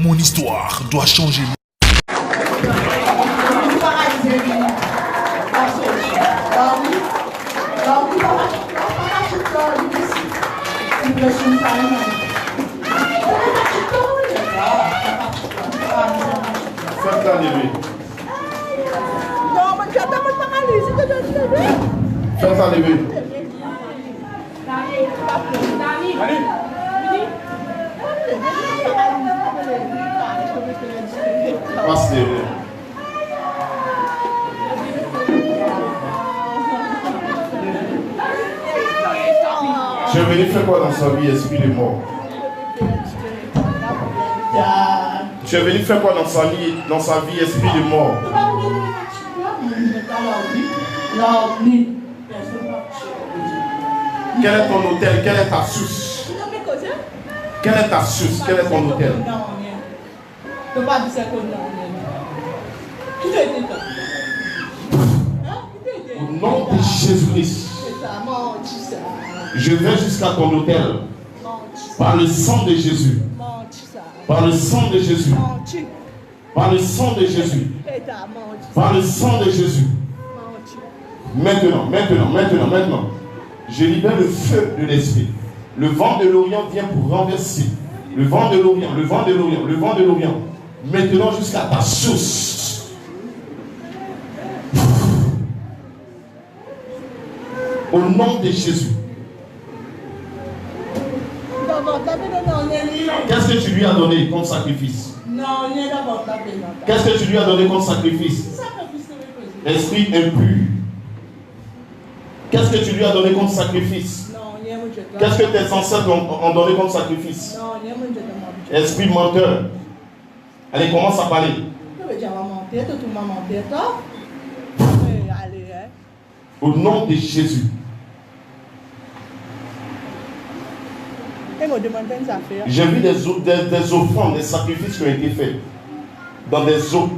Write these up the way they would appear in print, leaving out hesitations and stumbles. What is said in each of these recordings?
mon histoire doit changer. Faites-la lever. Faites-la lever. Passe lever. Tu es venu faire quoi dans sa vie, esprit de mort? Tu es venu faire quoi dans sa vie, esprit de mort? Quel est ton hôtel? Quelle est ta source? Quelle est ta source? Quel est ton hôtel? Au nom de Jésus-Christ, je vais jusqu'à ton hôtel. Par le sang de Jésus. Par le sang de Jésus. Par le sang de Jésus. Par le sang de Jésus. Maintenant. Je libère le feu de l'esprit. Le vent de l'Orient vient pour renverser. Le vent de l'Orient. Maintenant jusqu'à ta source. Au nom de Jésus. Qu'est-ce que tu lui as donné comme sacrifice? Qu'est-ce que tu lui as donné comme sacrifice? Esprit impur. Qu'est-ce que tu lui as donné comme sacrifice? Qu'est-ce que tes ancêtres ont donné comme sacrifice? Esprit menteur. Allez, commence à parler. Au nom de Jésus. J'ai vu des offrandes, des sacrifices qui ont été faits dans des eaux.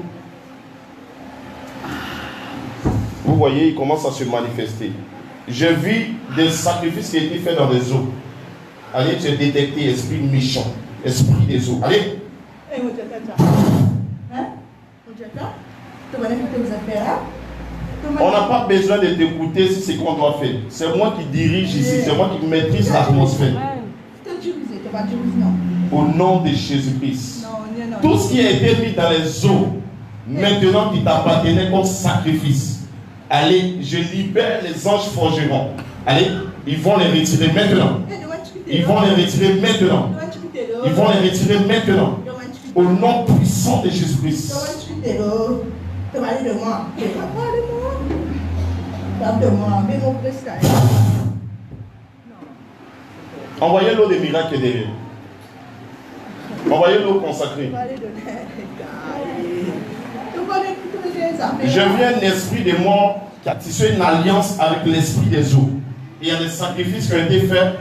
Vous voyez, il commence à se manifester. J'ai vu des sacrifices qui ont été faits dans des eaux. Allez, tu as détecté esprit méchant, esprit des eaux. Allez. On n'a pas besoin de t'écouter si c'est ce qu'on doit faire. C'est moi qui dirige ici, c'est moi qui maîtrise l'atmosphère. Au nom de Jésus-Christ. Tout ce qui a été mis dans les eaux, maintenant qui t'appartenait comme sacrifice. Allez, je libère les anges forgerons. Allez, ils vont les retirer maintenant. Ils vont les retirer maintenant. Ils vont les retirer maintenant. Au nom puissant de Jésus-Christ. Envoyez l'eau des miracles derrière. Envoyez l'eau consacrée. Je viens un esprit de mort qui a tissé une alliance avec l'esprit des eaux. Il y a des sacrifices qui ont été faits.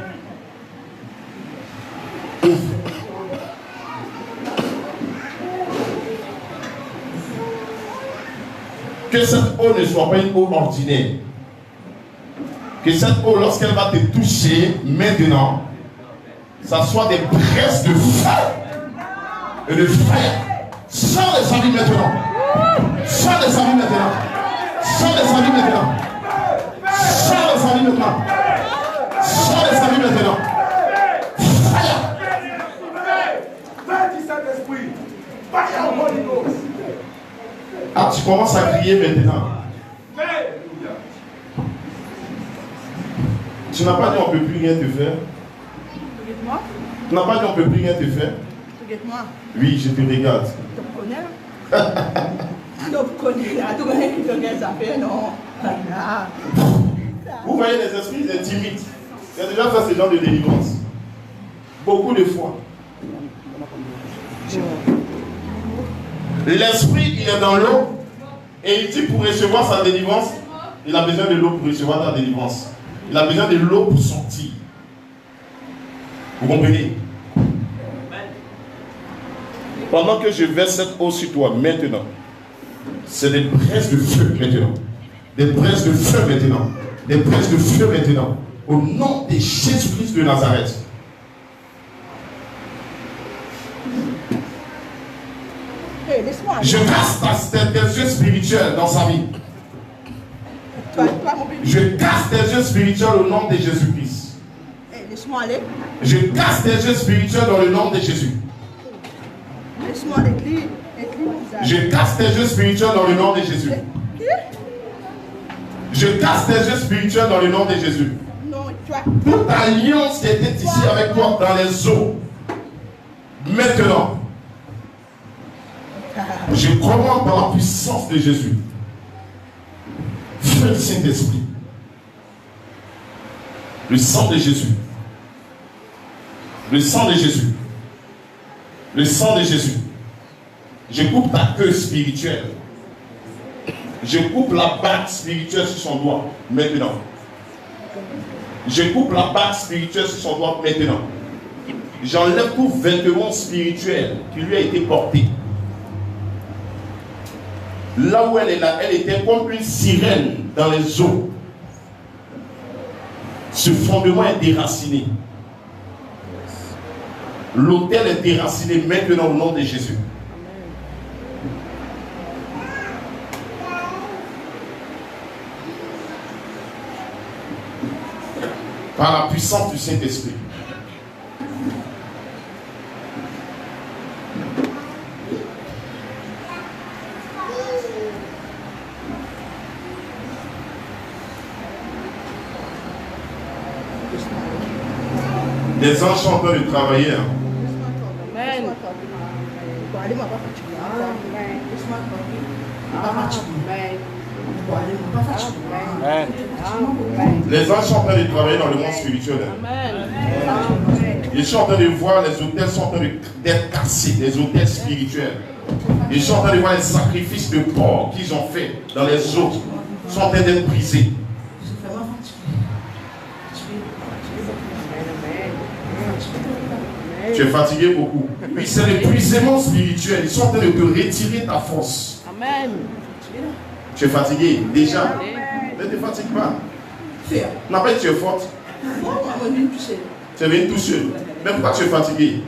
Que cette eau ne soit pas une eau ordinaire. Que cette eau, lorsqu'elle va te toucher maintenant, ça soit des braises de feu et de feu. Sors les amis maintenant. Sors les amis maintenant. Sors les amis maintenant. Sors les amis maintenant. Sors les amis maintenant. Ah, tu commences à crier maintenant. Tu n'as pas dit on ne peut plus rien te faire. Tu n'as pas dit on ne peut plus rien te faire. Oui, je te regarde. Vous voyez les esprits, ils sont timides. Il y a déjà fait ce genre de délivrance. Beaucoup de fois. L'esprit, il est dans l'eau. Et il dit pour recevoir sa délivrance, il a besoin de l'eau pour recevoir ta délivrance. Il a besoin de l'eau pour sortir. Vous comprenez? Pendant que je verse cette eau sur toi maintenant, c'est des braises de feu maintenant. Des braises de feu maintenant. Des braises de feu maintenant. Au nom de Jésus-Christ de Nazareth. Je casse tes yeux spirituels dans sa vie. Je casse tes yeux spirituels au nom de Jésus-Christ. Laisse-moi aller. Je casse tes yeux spirituels dans le nom de Jésus. Laisse-moi l'église. Je casse tes yeux spirituels dans le nom de Jésus. Je casse tes yeux spirituels dans le nom de Jésus. Non, toi. Toute alliance qui était ici avec toi dans les eaux, maintenant, je commande dans la puissance de Jésus. Feu du Saint-Esprit. Le sang de Jésus. Le sang de Jésus. Le sang de Jésus. Je coupe ta queue spirituelle. Je coupe la bague spirituelle sur son doigt maintenant. Je coupe la bague spirituelle sur son doigt maintenant. J'enlève tout vêtement spirituel qui lui a été porté. Là où elle est là, elle était comme une sirène dans les eaux. Ce fondement est déraciné. L'autel est déraciné maintenant au nom de Jésus. Par la puissance du Saint-Esprit. Les anges sont en train de travailler. Hein. Amen. Les anges sont en train de travailler dans le monde spirituel. Ils sont en train de voir les autels sont en train d'être cassés, les autels spirituels. Ils sont en train de voir les sacrifices de porc qu'ils ont fait dans les eaux. Ils sont en train d'être brisés. Tu es fatigué beaucoup. Oui, c'est l'épuisement spirituel. Ils sont en train de te retirer ta force. Amen. Tu es fatigué déjà. Ne te fatigue pas. Non, pas que tu es forte. Tu es venu tout seul. Mais pourquoi tu es fatigué?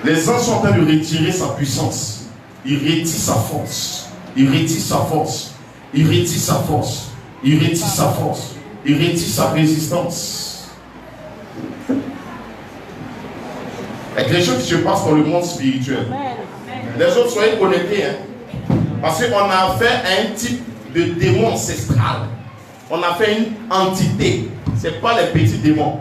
Les anges sont en train de retirer sa puissance. Ils retirent sa force. Ils retirent sa force. Ils retirent sa force. Ils retirent sa force. Ils retirent sa résistance. Il y a quelque chose qui se passe dans le monde spirituel. Les autres, soyez connectés. Hein? Parce qu'on a affaire à un type de démon ancestral. On a fait une entité. Ce n'est pas les petits démons.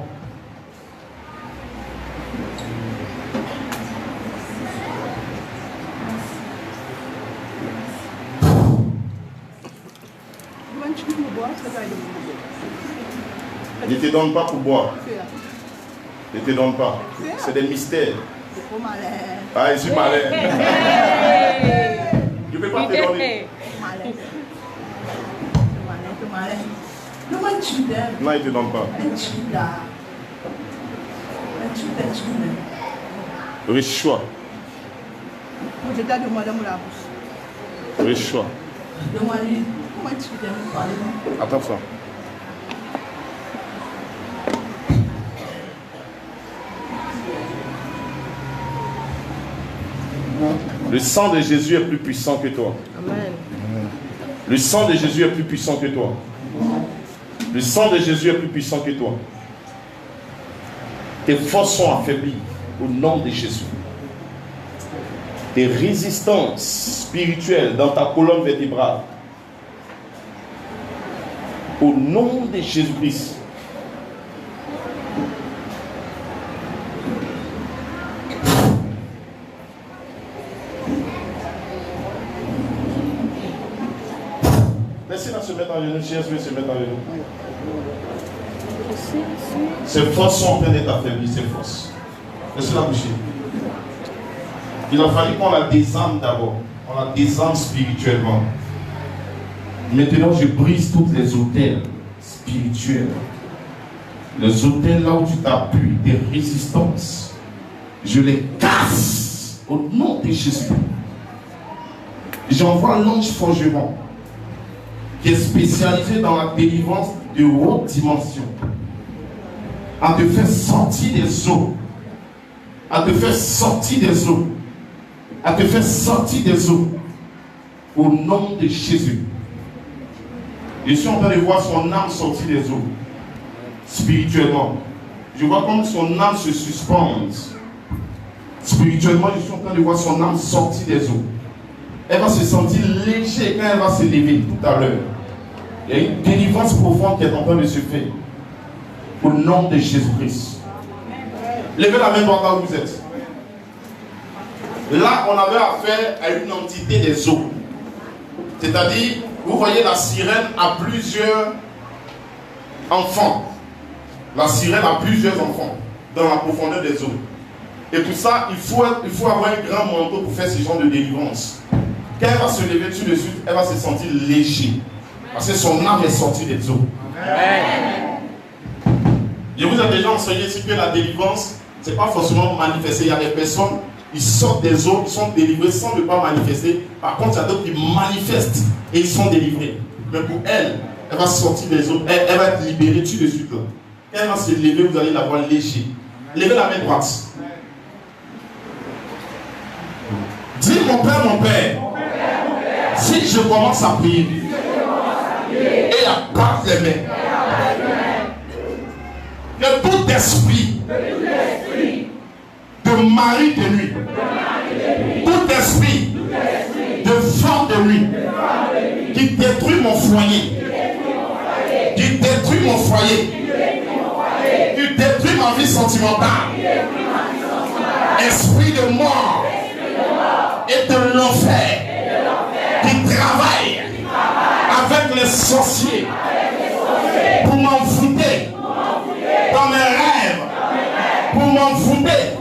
Ne te donne pas pour boire. Ne te donne pas. C'est des mystères. Ah, je suis malin. Je ne peux pas te donner. Non, il ne te donne pas. Riche choix. Riche choix. Attends ça. Le sang de Jésus est plus puissant que toi. Amen. Le sang de Jésus est plus puissant que toi. Le sang de Jésus est plus puissant que toi. Tes forces sont affaiblies au nom de Jésus. Tes résistances spirituelles dans ta colonne vertébrale. Au nom de Jésus-Christ. Laissez-la se mettre en genoux. Si elle se mettre en genoux. Ces forces sont en train d'être affaiblies, ces forces. Laissez-la bouger. Il a fallu qu'on la désarme d'abord. On la désarme spirituellement. Maintenant, je brise toutes les autels spirituels. Les autels là où tu t'appuies, des résistances. Je les casse au nom de Jésus. J'envoie l'ange forgeron qui est spécialisé dans la délivrance de haute dimension, à te faire sortir des eaux, à te faire sortir des eaux. À te faire sortir des eaux. Au nom de Jésus. Je suis en train de voir son âme sortir des eaux. Spirituellement. Je vois comme son âme se suspende. Spirituellement, je suis en train de voir son âme sortir des eaux. Elle va se sentir légère quand elle va se lever tout à l'heure. Il y a une délivrance profonde qui est en train de se faire. Au nom de Jésus-Christ. Levez la main droite là où vous êtes. Là, on avait affaire à une entité des eaux. C'est-à-dire, vous voyez la sirène a plusieurs enfants. La sirène a plusieurs enfants dans la profondeur des eaux. Et pour ça, il faut avoir un grand manteau pour faire ce genre de délivrance. Quand elle va se lever tout de suite, elle va se sentir léger. Parce que son âme est sortie des eaux. Amen. Je vous ai déjà enseigné ici que la délivrance, ce n'est pas forcément manifesté. Il y a des personnes, ils sortent des eaux, ils sont délivrés sans ne pas manifester. Par contre, il y a d'autres qui manifestent et ils sont délivrés. Mais pour elle, elle va sortir des eaux, elle va être libérée tout de suite. Là. Quand elle va se lever, vous allez la voir léger. Levez la main droite. Dis mon Père, si je commence à prier et à battre les mains, que tout esprit de mari de nuit, tout esprit de femme de nuit qui détruit mon foyer, qui détruit mon foyer, qui détruit ma vie sentimentale, esprit de mort et de l'enfer qui travaille avec les sorciers pour m'envoûter dans mes rêves, pour m'envoûter